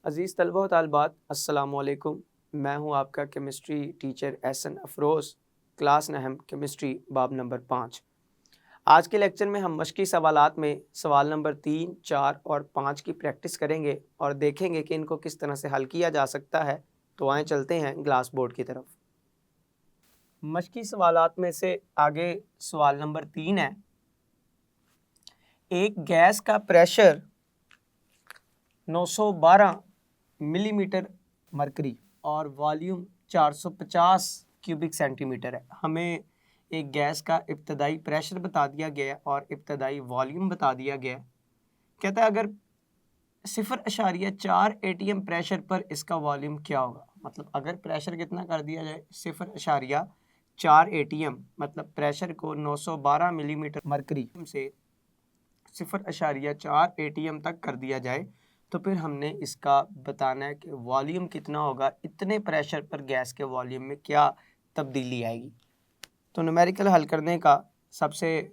अज़ीज़ तलबा व तालिबात अस्सलामु अलैकुम। मैं हूं आपका chemistry teacher Ehsan Afroz, class नहम केमिस्ट्री बाब नंबर 5। आज के लेक्चर में हम मशक़ी सवालात में सवाल नंबर 3, 4 और 5 की प्रैक्टिस करेंगे और देखेंगे कि इनको किस तरह से हल किया जा सकता है। तो आए चलते हैं ग्लास बोर्ड की तरफ। मशक़ी सवालात में से आगे सवाल नंबर 3 है। एक गैस का प्रेशर 912 मिलीमीटर मरकरी और वॉल्यूम 450 क्यूबिक सेंटीमीटर है। हमें एक गैस का इब्तदाई प्रेशर बता दिया गया और इब्तदाई वॉल्यूम बता दिया गया। कहता है अगर 0.4 ATM प्रेशर पर इसका वॉल्यूम क्या होगा। मतलब अगर प्रेशर कितना कर दिया जाए 0.4 ATM, मतलब प्रेशर को 912 मिलीमीटर मरकरी से 0.4 ATM तक कर दिया जाए तो फिर हमने इसका बताना है कि वॉल्यूम कितना होगा, इतने प्रेशर पर गैस के वॉल्यूम में क्या तब्दीली आएगी। तो न्यूमेरिकल हल करने का सबसे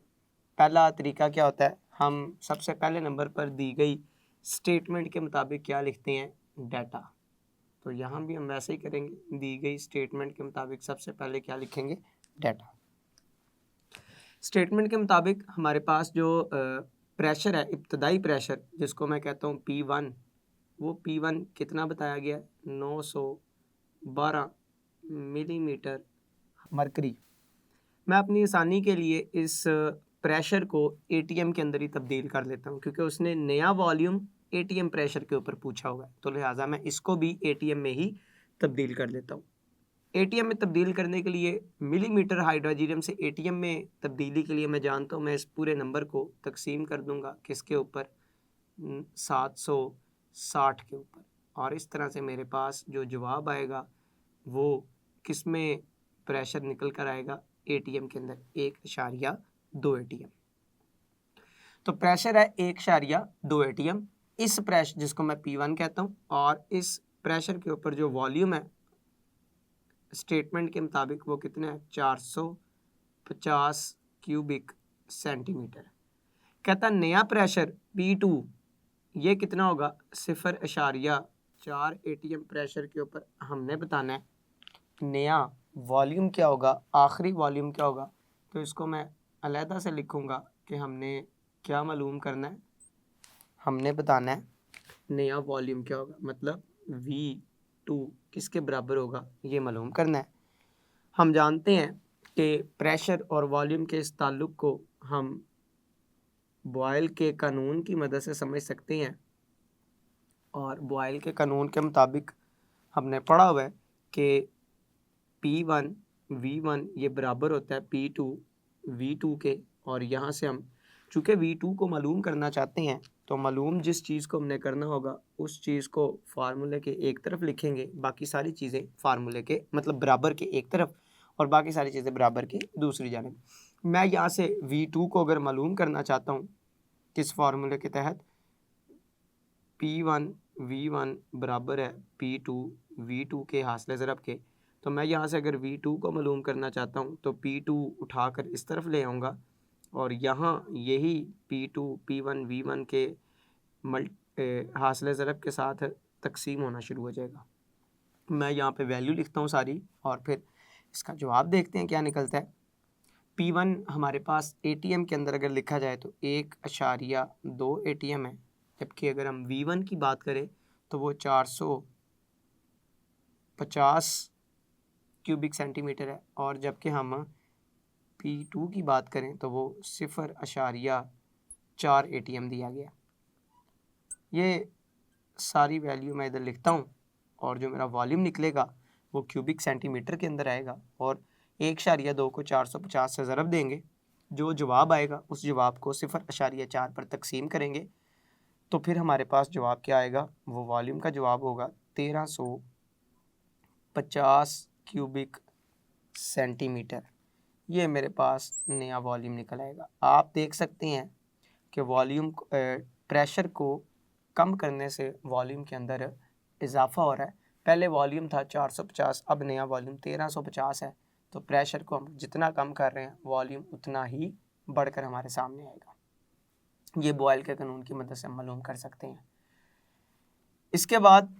पहला तरीका क्या होता है, हम सबसे पहले नंबर पर दी गई स्टेटमेंट के मुताबिक क्या लिखते हैं, डाटा। तो यहाँ भी हम वैसे ही करेंगे, दी गई स्टेटमेंट के मुताबिक सबसे पहले क्या लिखेंगे, डाटा। स्टेटमेंट के मुताबिक हमारे पास जो प्रेशर है, इब्तदाई प्रेशर जिसको मैं कहता हूँ P1, वो P1 कितना बताया गया है, 912 मिलीमीटर मरकरी। मैं अपनी आसानी के लिए इस प्रेशर को ATM के अंदर ही तब्दील कर लेता हूँ क्योंकि उसने नया वॉल्यूम ATM प्रेशर के ऊपर पूछा हुआ है, तो लिहाजा मैं इसको भी ATM में ही तब्दील कर लेता हूँ। ATM में तब्दील करने के लिए मिलीमीटर हाइड्रोजीनियम से ATM में तब्दीली के लिए मैं जानता हूँ मैं इस पूरे नंबर को तकसीम कर दूंगा किसके ऊपर, 760 के ऊपर, और इस तरह से मेरे पास जो जवाब आएगा वो किस में प्रेशर निकल कर आएगा, ATM के अंदर 1.2 ATM। तो प्रेशर है 1.2 ATM। इस प्रेशर जिसको मैं P1 कहता हूँ और इस प्रेशर के ऊपर जो वॉल्यूम है स्टेटमेंट के मुताबिक वो कितना है, 450 क्यूबिक सेंटीमीटर। कहता नया प्रेशर P2 ये कितना होगा, 0.4 ATM प्रेशर के ऊपर हमने बताना है नया वॉल्यूम क्या होगा, आखिरी वॉल्यूम क्या होगा। तो इसको मैं अलहदा से लिखूंगा कि हमने क्या मालूम करना है, हमने बताना है नया वॉल्यूम क्या होगा, मतलब V2 किसके बराबर होगा ये मालूम करना है। हम जानते हैं कि प्रेशर और वॉल्यूम के इस ताल्लुक़ को हम बॉयल के कानून की मदद से समझ सकते हैं और बॉयल के कानून के मुताबिक हमने पढ़ा हुआ है कि P1 V1 ये बराबर होता है P2 V2 के, और यहाँ से हम चूँकि V2 को मालूम करना चाहते हैं तो मालूम जिस चीज़ को हमने करना होगा उस चीज़ को फार्मूले के एक तरफ लिखेंगे, बाकी सारी चीज़ें फार्मूले के मतलब बराबर के एक तरफ और बाकी सारी चीज़ें बराबर के दूसरी जानिब। मैं यहाँ से V2 को अगर मालूम करना चाहता हूँ किस फार्मूले के तहत, P1 V1 बराबर है P2 V2 के हासिल ज़रब के, तो मैं यहाँ से अगर V2 को मालूम करना चाहता हूँ तो P2 उठाकर इस तरफ ले आऊँगा और यहाँ यही P2 P1 V1 के हासिल ज़रब के साथ तकसीम होना शुरू हो जाएगा। मैं यहाँ पे वैल्यू लिखता हूँ सारी और फिर इसका जवाब देखते हैं क्या निकलता है। P1 हमारे पास ATM के अंदर अगर लिखा जाए तो 1.2 ATM है, जबकि अगर हम V1 की बात करें तो वो 450 क्यूबिक सेंटीमीटर है, और जबकि हम P2 की बात करें तो वो 0.4 ATM दिया गया। ये सारी वैल्यू मैं इधर लिखता हूँ और जो मेरा वॉल्यूम निकलेगा वो क्यूबिक सेंटीमीटर के अंदर आएगा और 1.2 को 450 से ज़रब देंगे, जो जवाब आएगा उस जवाब को 0.4 पर तकसीम करेंगे तो फिर हमारे पास जवाब क्या आएगा, वो वॉल्यूम का जवाब होगा 1350 क्यूबिक सेंटीमीटर। ये मेरे पास नया वॉल्यूम निकल आएगा। आप देख सकते हैं कि वॉल्यूम प्रेशर को कम करने से वॉल्यूम के अंदर इजाफा हो रहा है। पहले वॉल्यूम था 450, अब नया वॉल्यूम 1350 है, तो प्रेशर को हम जितना कम कर रहे हैं वॉल्यूम उतना ही बढ़कर हमारे सामने आएगा। ये बॉयल के कानून की मदद से हम मालूम कर सकते हैं। इसके बाद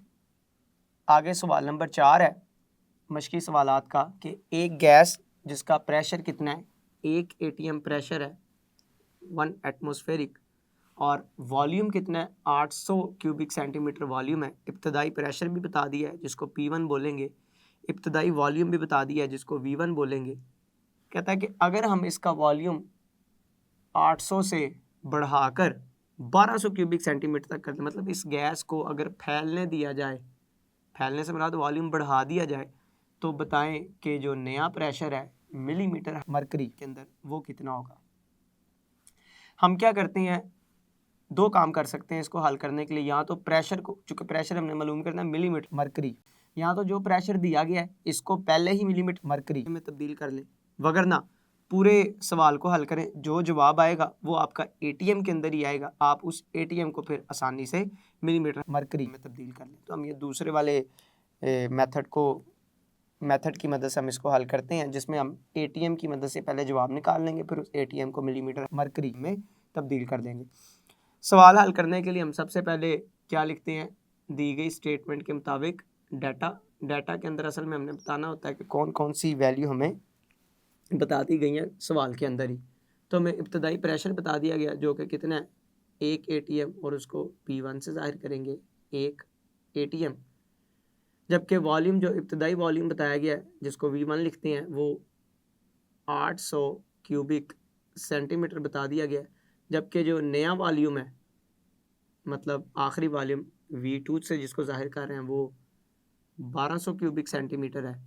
आगे सवाल नंबर 4 है मशकी सवालात का कि एक गैस जिसका प्रेशर कितना है, 1 atm प्रेशर है 1 एटमॉस्फेरिक, और वॉल्यूम कितना है 800 क्यूबिक सेंटीमीटर वॉल्यूम है। इब्तदाई प्रेशर भी बता दिया है जिसको P1 बोलेंगे, इब्तदाई वॉल्यूम भी बता दिया है जिसको V1 बोलेंगे। कहता है कि अगर हम इसका वॉल्यूम 800 से बढ़ाकर 1200 क्यूबिक सेंटीमीटर तक करते, मतलब इस गैस को अगर फैलने दिया जाए, फैलने से मुराद वॉल्यूम बढ़ा दिया जाए, तो बताएं कि जो नया प्रेशर है मिलीमीटर मरकरी के अंदर वो कितना होगा। हम क्या करते हैं, दो काम कर सकते हैं इसको हल करने के लिए। या तो प्रेशर को, चूंकि प्रेशर हमने मालूम करना है मिलीमीटर मरकरी, या तो जो प्रेशर दिया गया है इसको पहले ही मिलीमीटर मरकरी में तब्दील कर लें, वगरना पूरे सवाल को हल करें, जो जवाब आएगा वो आपका एटीएम के अंदर ही आएगा, आप उस एटीएम को फिर आसानी से मिलीमीटर मरकरी में तब्दील कर लें। तो हम ये दूसरे वाले मेथड की मदद से हम इसको हल करते हैं, जिसमें हम एटीएम की मदद से पहले जवाब निकाल लेंगे, फिर उस एटीएम को मिलीमीटर मरकरी में तब्दील कर देंगे। सवाल हल करने के लिए हम सबसे पहले क्या लिखते हैं, दी गई स्टेटमेंट के मुताबिक डाटा के अंदर असल में हमने बताना होता है कि कौन कौन सी वैल्यू हमें बता दी गई हैं सवाल के अंदर ही। तो हमें इब्तदाई प्रेशर बता दिया गया जो कि कितना है 1 atm, और उसको P1 से जाहिर करेंगे 1 atm, जबकि वॉल्यूम जो इब्तदाई वॉल्यूम बताया गया है जिसको V1 लिखते हैं वो 800 क्यूबिक सेंटीमीटर बता दिया गया है, जबकि जो नया वॉल्यूम है मतलब आखिरी वॉल्यूम V2 से जिसको जाहिर कर रहे हैं वो 1200 क्यूबिक सेंटीमीटर है।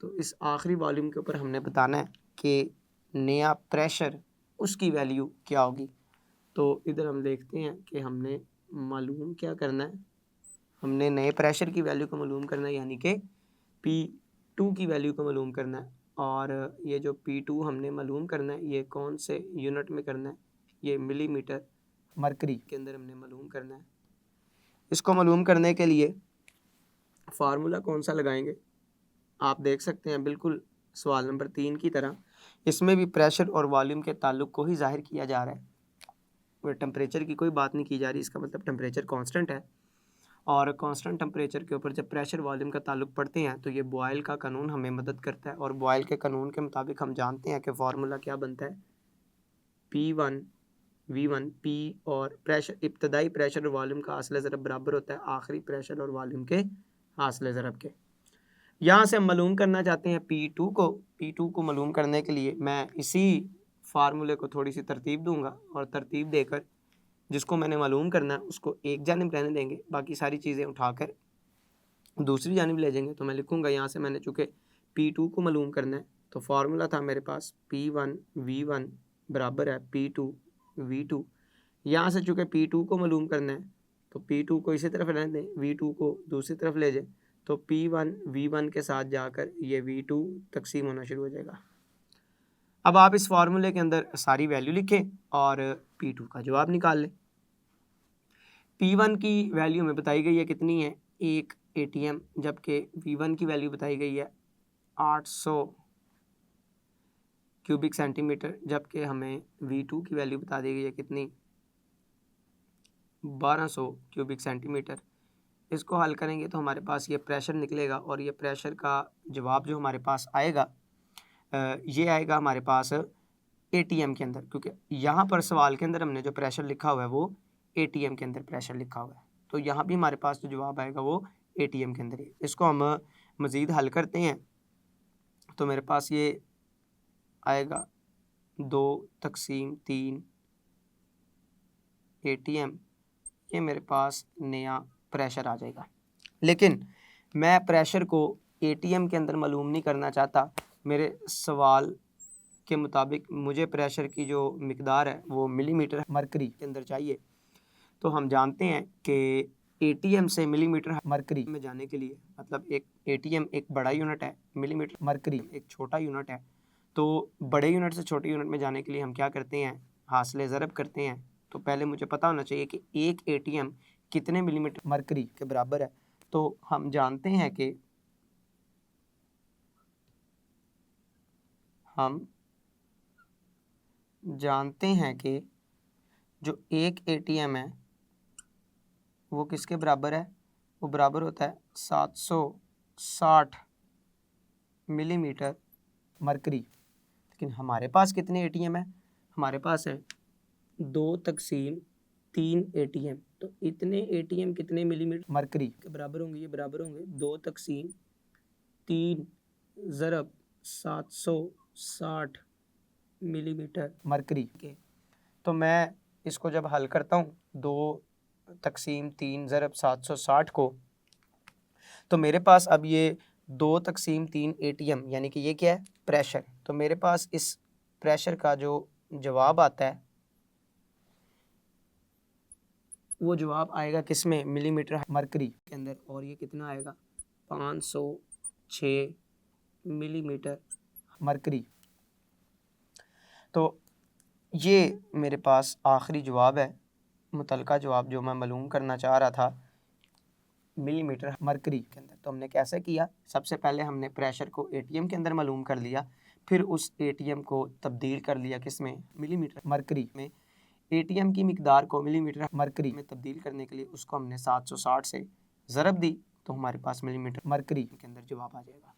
तो इस आखिरी वॉल्यूम के ऊपर हमने बताना है कि नया प्रेशर उसकी वैल्यू क्या होगी। तो इधर हम देखते हैं कि हमने मालूम क्या करना है, हमने नए प्रेशर की वैल्यू को मालूम करना है, यानी कि P2 की वैल्यू को मालूम करना है। और ये जो P2 हमने मालूम करना है ये कौन से यूनिट में करना है, ये मिलीमीटर मरकरी के अंदर हमने मालूम करना है। इसको मालूम करने के लिए फार्मूला कौन सा लगाएंगे, आप देख सकते हैं बिल्कुल सवाल नंबर 3 की तरह इसमें भी प्रेशर और वॉल्यूम के ताल्लुक को ही जाहिर किया जा रहा है, और टेम्परेचर की कोई बात नहीं की जा रही। इसका मतलब टेम्परेचर कांस्टेंट है, और कांस्टेंट टेम्परेचर के ऊपर जब प्रेशर वॉल्यूम का ताल्लुक पढ़ते हैं तो ये बॉयल का कानून हमें मदद करता है। और बॉयल के कानून के मुताबिक हम जानते हैं कि फार्मूला क्या बनता है, P1 V1 P और प्रेशर, इब्तदाई प्रेशर और वॉल्यूम का हासिल ज़रब बराबर होता है आखिरी प्रेशर और वॉल्यूम के हासिल ज़रब के। यहाँ से हम मालूम करना चाहते हैं P2 को मालूम करने के लिए मैं इसी फार्मूले को थोड़ी सी तरतीब दूंगा, और तरतीब देकर जिसको मैंने मालूम करना है उसको एक जानिब रहने देंगे, बाकी सारी चीज़ें उठाकर दूसरी जानिब ले जाएंगे। तो मैं लिखूंगा यहाँ से, मैंने चूँकि P2 को मालूम करना है तो फार्मूला था मेरे पास P1 V1 बराबर है P2 V2। यहाँ से चूँकि P2 को मालूम करना है तो P2 को इसी तरफ रहने दें, V2 को दूसरी तरफ ले जाए, तो P1 V1 के साथ जाकर ये V2 तकसीम होना शुरू हो जाएगा। अब आप इस फार्मूले के अंदर सारी वैल्यू लिखें और P2 का जवाब निकाल लें। P1 की वैल्यू हमें बताई गई है कितनी है 1 atm, जबकि V1 की वैल्यू बताई गई है 800 क्यूबिक सेंटीमीटर, जबकि हमें V2 की वैल्यू बता दी गई है कितनी 1200 क्यूबिक सेंटीमीटर। इसको हल करेंगे तो हमारे पास ये प्रेशर निकलेगा, और ये प्रेशर का जवाब जो हमारे पास आएगा ये आएगा हमारे पास एटीएम के अंदर, क्योंकि यहाँ पर सवाल के अंदर हमने जो प्रेशर लिखा हुआ है वो एटीएम के अंदर प्रेशर लिखा हुआ है, तो यहाँ भी हमारे पास जो जवाब आएगा वो एटीएम के अंदर ही। इसको हम मज़ीद हल करते हैं तो मेरे पास ये आएगा 2/3 एटीएम, ये मेरे पास नया प्रेशर आ जाएगा। लेकिन मैं प्रेशर को एटीएम के अंदर मालूम नहीं करना चाहता, मेरे सवाल के मुताबिक मुझे प्रेशर की जो मिकदार है वो मिलीमीटर मरकरी के अंदर चाहिए। तो हम जानते हैं कि एटीएम से मिलीमीटर मरकरी में जाने के लिए, मतलब एक एटीएम एक बड़ा यूनिट है, मिलीमीटर मरकरी एक छोटा यूनिट है, तो बड़े यूनिट से छोटे यूनिट में जाने के लिए हम क्या करते हैं, हासिल ज़रब करते हैं। तो पहले मुझे पता होना चाहिए कि एक एटीएम कितने मिलीमीटर मरकरी के बराबर है। तो हम जानते हैं कि जो एक एटीएम है वो किसके बराबर है, वो बराबर होता है 760 मिलीमीटर मरकरी। लेकिन हमारे पास कितने एटीएम है? हमारे पास है 2/3 एटीएम। तो इतने एटीएम कितने मिलीमीटर मरकरी के बराबर होंगे? ये बराबर होंगे 2/3 ज़रब 760 मिलीमीटर मरकरी के। तो मैं इसको जब हल करता हूँ 2/3 ज़रब 760 को, तो मेरे पास अब ये 2/3 एटीएम यानी कि ये क्या है? प्रेशर। तो मेरे पास इस प्रेशर का जो जवाब आता है वो जवाब आएगा किस में? मिलीमीटर मरकरी के अंदर। और ये कितना आएगा? 506 मिलीमीटर मरकरी। तो ये मेरे पास आखिरी जवाब है, मुतलका जवाब जो मैं मालूम करना चाह रहा था मिलीमीटर मरकरी के अंदर। तो हमने कैसे किया? सबसे पहले हमने प्रेशर को एटीएम के अंदर मालूम कर लिया, फिर उस एटीएम को तब्दील कर लिया किस में? मिलीमीटर मरकरी में। एटीएम की मिकदार को मिलीमीटर मरकरी में तब्दील करने के लिए उसको हमने 760 से ज़रब दी, तो हमारे पास मिलीमीटर मरकरी के अंदर जवाब आ जाएगा।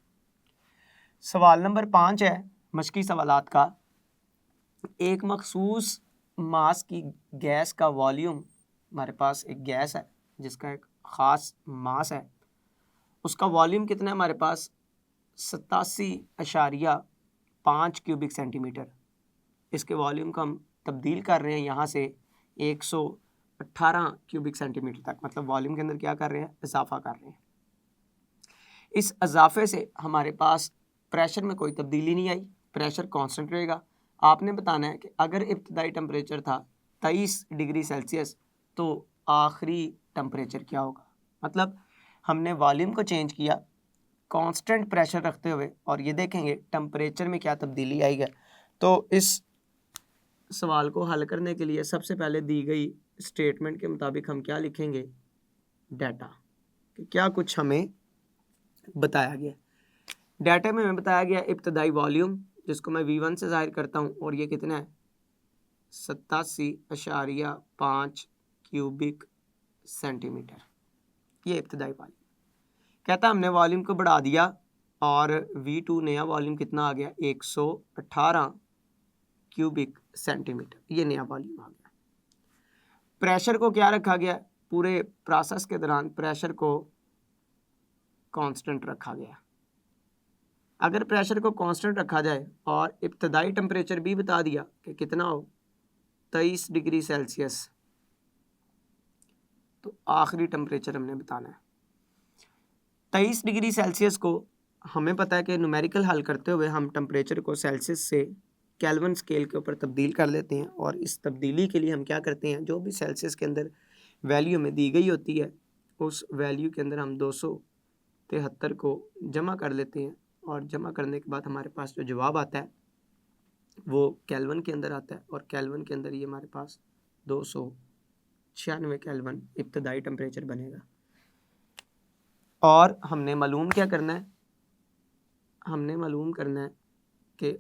सवाल नंबर 5 है मशकी सवालात का। एक मखसूस मास की गैस का वॉल्यूम, हमारे पास एक गैस है जिसका एक ख़ास मास है, उसका वॉल्यूम कितना है? हमारे पास 87.5 क्यूबिक सेंटीमीटर। इसके वॉल्यूम को हम तब्दील कर रहे हैं यहाँ से 118 क्यूबिक सेंटीमीटर तक, मतलब वॉल्यूम के अंदर क्या कर रहे हैं? इजाफा कर रहे हैं। इस इजाफे से हमारे पास प्रेशर में कोई तब्दीली नहीं आई, प्रेशर कांस्टेंट रहेगा। आपने बताना है कि अगर इब्तदाई टेम्परेचर था 23 डिग्री सेल्सियस तो आखिरी टेम्परेचर क्या होगा? मतलब हमने वॉल्यूम को चेंज किया कांस्टेंट प्रेशर रखते हुए, और ये देखेंगे टेम्परेचर में क्या तब्दीली आई है। तो इस सवाल को हल करने के लिए सबसे पहले दी गई स्टेटमेंट के मुताबिक हम क्या लिखेंगे? डाटा कि क्या कुछ हमें बताया गया। डाटा में हमें बताया गया इब्तदाई वॉल्यूम, जिसको मैं V1 से ज़ाहिर करता हूँ, और ये कितना है? 87.5 क्यूबिक सेंटीमीटर, ये इब्तदाई वॉल्यूम। कहता हमने वॉल्यूम को बढ़ा दिया और V2 नया वॉल्यूम कितना आ गया? 118 क्यूबिक सेंटीमीटर, ये नया वॉल्यूम आ गया। प्रेशर को क्या रखा गया? पूरे प्रोसेस के दौरान प्रेशर को कांस्टेंट रखा गया। अगर प्रेशर को कांस्टेंट रखा जाए और इब्तदाई टेम्परेचर भी बता दिया कि कितना हो? 23 डिग्री सेल्सियस, तो आखिरी टेम्परेचर हमने बताना है। 23 डिग्री सेल्सियस को हमें पता है कि न्यूमेरिकल हल करते हुए हम टेम्परेचर को सेल्सियस से केल्विन स्केल के ऊपर तब्दील कर लेते हैं, और इस तब्दीली के लिए हम क्या करते हैं? जो भी सेल्सियस के अंदर वैल्यू में दी गई होती है उस वैल्यू के अंदर हम 273 को जमा कर लेते हैं, और जमा करने के बाद हमारे पास जो जवाब आता है वो केल्विन के अंदर आता है, और केल्विन के अंदर ये हमारे पास 296 केल्विन इब्तदाई टेम्परेचर बनेगा। और हमने मालूम क्या करना है? हमने मालूम करना है कि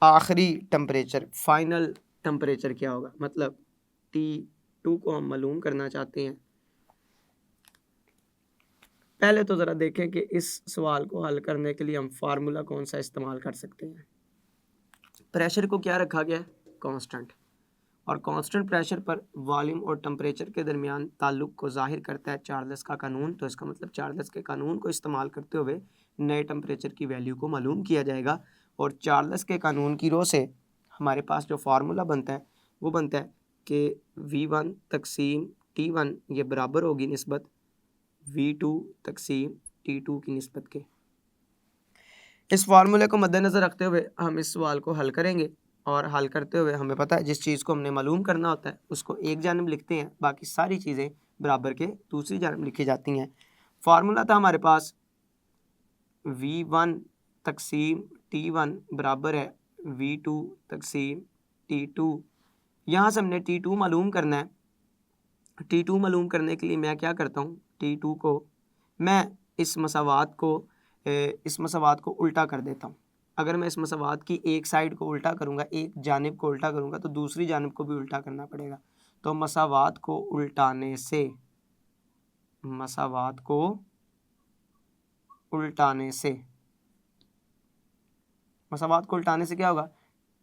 आखिरी टेम्परेचर, फाइनल टेम्परेचर क्या होगा। मतलब T2 को हम मालूम करना चाहते हैं। पहले तो ज़रा देखें कि इस सवाल को हल करने के लिए हम फार्मूला कौन सा इस्तेमाल कर सकते हैं। प्रेशर को क्या रखा गया है? कांस्टेंट। और कांस्टेंट प्रेशर पर वॉल्यूम और टेम्परेचर के दरमियान ताल्लुक को जाहिर करता है चार्ल्स का कानून। तो इसका मतलब चार्ल्स के कानून को इस्तेमाल करते हुए नए टेम्परेचर की वैल्यू को मालूम किया जाएगा, और चार्ल्स के कानून की रो से हमारे पास जो फार्मूला बनता है वो बनता है कि V1 तकसीम T1 ये बराबर होगी निस्बत V2 तकसीम T2 की निस्बत के। इस फार्मूले को मद्देनज़र रखते हुए हम इस सवाल को हल करेंगे, और हल करते हुए हमें पता है जिस चीज़ को हमने मालूम करना होता है उसको एक जानब लिखते हैं, बाकी सारी चीज़ें बराबर के दूसरी जानब लिखी जाती हैं। फार्मूला था हमारे पास V1 तकसीम T1 बराबर है V2 तकसीम T2। यहाँ से हमने T2 मालूम करना है। T2 मालूम करने के लिए मैं क्या करता हूँ? T2 को मैं इस मसावात को उल्टा कर देता हूँ। अगर मैं इस मसावात की एक साइड को उल्टा करूँगा, एक जानिब को उल्टा करूँगा, तो दूसरी जानिब को भी उल्टा करना पड़ेगा। तो मसावात को उल्टाने से मसावात को उल्टाने से, मसावात को उल्टाने से क्या होगा,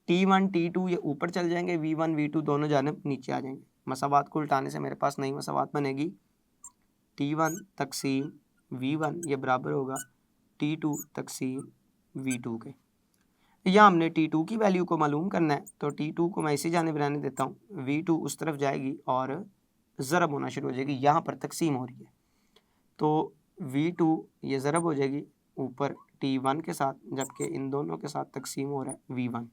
T1 T2 ये ऊपर चल जाएंगे, V1 V2 दोनों जानिब नीचे आ जाएंगे। मसावात को उल्टाने से मेरे पास नई मसावात बनेगी, T1 तकसीम V1 ये बराबर होगा T2 तकसीम V2 के। या हमने T2 की वैल्यू को मालूम करना है, तो T2 को मैं इसी जानिब रहने देता हूँ, V2 उस तरफ जाएगी और ज़रब होना शुरू हो जाएगी, यहाँ पर तकसीम हो रही है, तो V2 ये ज़रब हो जाएगी ऊपर T1 के साथ, जबकि इन दोनों के साथ तकसीम हो रहा है V1।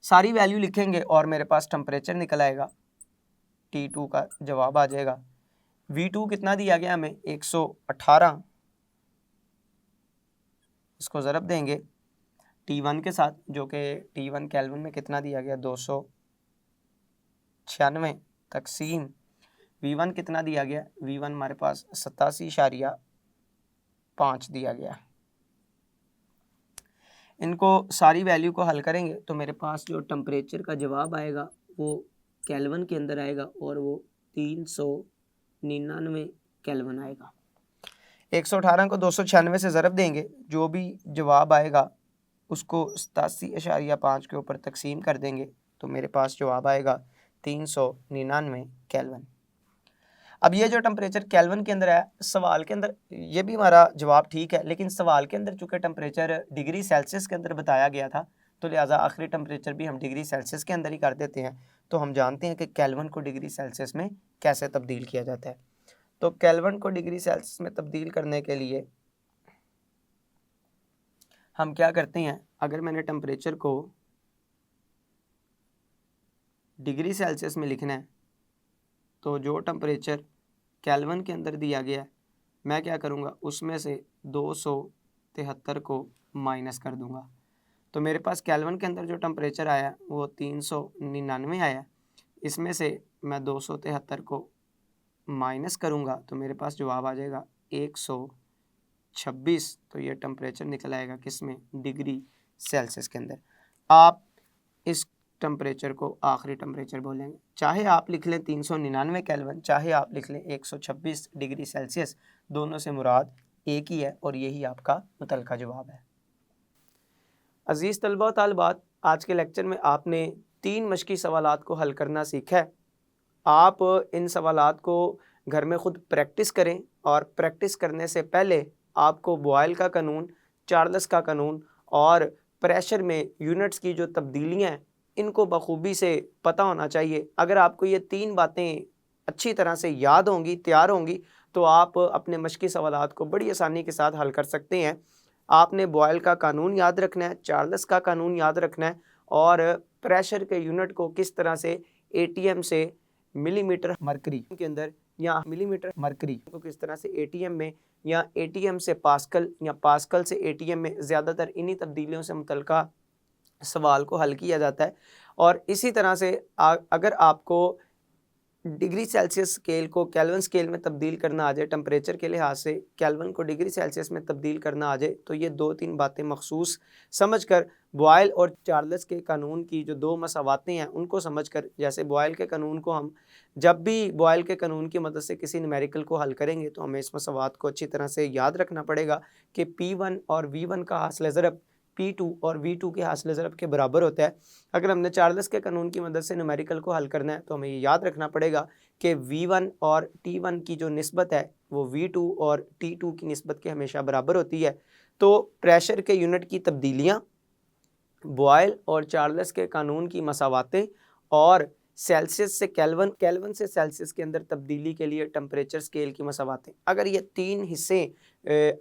सारी वैल्यू लिखेंगे और मेरे पास टेम्परेचर निकल आएगा, T2 का जवाब आ जाएगा। V2 कितना दिया गया हमें 118, इसको ज़रब देंगे T1 के साथ, जो कि T1 केल्विन में कितना दिया गया 296 तकसीम V1 कितना दिया गया, V1 हमारे पास 87.5 दिया गया। इनको सारी वैल्यू को हल करेंगे तो मेरे पास जो टेम्परेचर का जवाब आएगा वो केल्विन के अंदर आएगा और वो 399 केल्विन आएगा। 118 को 296 से ज़रब देंगे, जो भी जवाब आएगा उसको 87.5 के ऊपर तकसीम कर देंगे, तो मेरे पास जवाब आएगा 399 केल्विन। अब ये जो टेम्परेचर केल्विन के अंदर है, सवाल के अंदर ये भी हमारा जवाब ठीक है, लेकिन सवाल के अंदर चूँकि टेम्परेचर डिग्री सेल्सियस के अंदर बताया गया था, तो लिहाजा आखिरी टेम्परेचर भी हम डिग्री सेल्सियस के अंदर ही कर देते हैं। तो हम जानते हैं कि केल्विन को डिग्री सेल्सियस में कैसे तब्दील किया जाता है। तो केल्विन को डिग्री सेल्सियस में तब्दील करने के लिए हम क्या करते हैं, अगर मैंने टेम्परेचर को डिग्री सेल्सियस में लिखना है, तो जो टेम्परेचर केल्विन के अंदर दिया गया है, मैं क्या करूँगा, उसमें से 273 को माइनस कर दूँगा, तो मेरे पास केल्विन के अंदर जो टेम्परेचर आया वो 399 आया। इसमें से मैं 273 को माइनस करूँगा तो मेरे पास जवाब आ जाएगा 126। तो ये टेम्परेचर निकल आएगा किस में, डिग्री सेल्सियस के अंदर। आप इस टेम्परेचर को आखिरी टेम्परेचर बोलेंगे, चाहे आप लिख लें 399 केल्विन, चाहे आप लिख लें 126 डिग्री सेल्सियस, दोनों से मुराद एक ही है और यही आपका मुतलका जवाब है। अजीज़ तलबा व तालिबात, आज के लेक्चर में आपने 3 मश्की सवालात को हल करना सीखा है। आप इन सवालात को घर में ख़ुद प्रैक्टिस करें और प्रैक्टिस करने से पहले आपको बॉयल का कानून, चार्ल्स का कानून और प्रेशर में यूनिट्स की जो तब्दीलियाँ हैं इनको बखूबी से पता होना चाहिए। अगर आपको ये 3 बातें अच्छी तरह से याद होंगी, तैयार होंगी, तो आप अपने मश्की सवालात को बड़ी आसानी के साथ हल कर सकते हैं। आपने बॉयल का कानून याद रखना है, चार्ल्स का कानून याद रखना है और प्रेशर के यूनिट को किस तरह से एटीएम से मिलीमीटर मरकरी के अंदर या मिलीमीटर मरकरी को किस तरह से एटीएम में या एटीएम से पास्कल या पास्कल से एटीएम में, ज़्यादातर इन्हीं तब्दीलियों से मुतल्लिका सवाल को हल किया जाता है। और इसी तरह से अगर आपको डिग्री सेल्सियस स्केल को केल्विन स्केल में तब्दील करना आ जाए, टेम्परेचर के लिहाज से केल्विन को डिग्री सेल्सियस में तब्दील करना आ जाए, तो ये 2-3 बातें मखसूस समझकर बॉयल और चार्ल्स के कानून की जो 2 मसावातें हैं उनको समझकर, जैसे बॉयल के कानून को हम जब भी बॉयल के कानून की मदद से किसी न्यूमेरिकल को हल करेंगे तो हमें इस मसावात को अच्छी तरह से याद रखना पड़ेगा कि P1 और V1 का हासिल ज़रब P2 और V2 के हासिल ज़रब के बराबर होता है। अगर हमने चार्ल्स के कानून की मदद से न्यूमेरिकल को हल करना है तो हमें ये याद रखना पड़ेगा कि V1 और T1 की जो निस्बत है वो V2 और T2 की निस्बत के हमेशा बराबर होती है। तो प्रेशर के यूनिट की तब्दीलियाँ, बॉयल और चार्ल्स के कानून की मसावातें और सेल्सियस से केल्विन, केल्विन से सेल्सियस के अंदर तब्दीली के लिए टेम्परेचर स्केल की मसावातें, अगर ये 3 हिस्से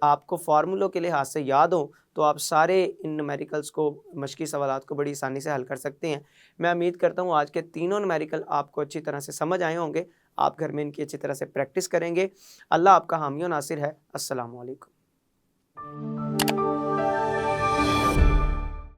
आपको फार्मूलों के लिहाज से याद हो तो आप सारे इन न्यूमेरिकल्स को, मश्की सवालात को बड़ी आसानी से हल कर सकते हैं। मैं उम्मीद करता हूँ आज के तीनों न्यूमेरिकल आपको अच्छी तरह से समझ आए होंगे। आप घर में इनकी अच्छी तरह से प्रैक्टिस करेंगे। अल्लाह आपका हामी और नासिर है। अस्सलामु अलैकुम।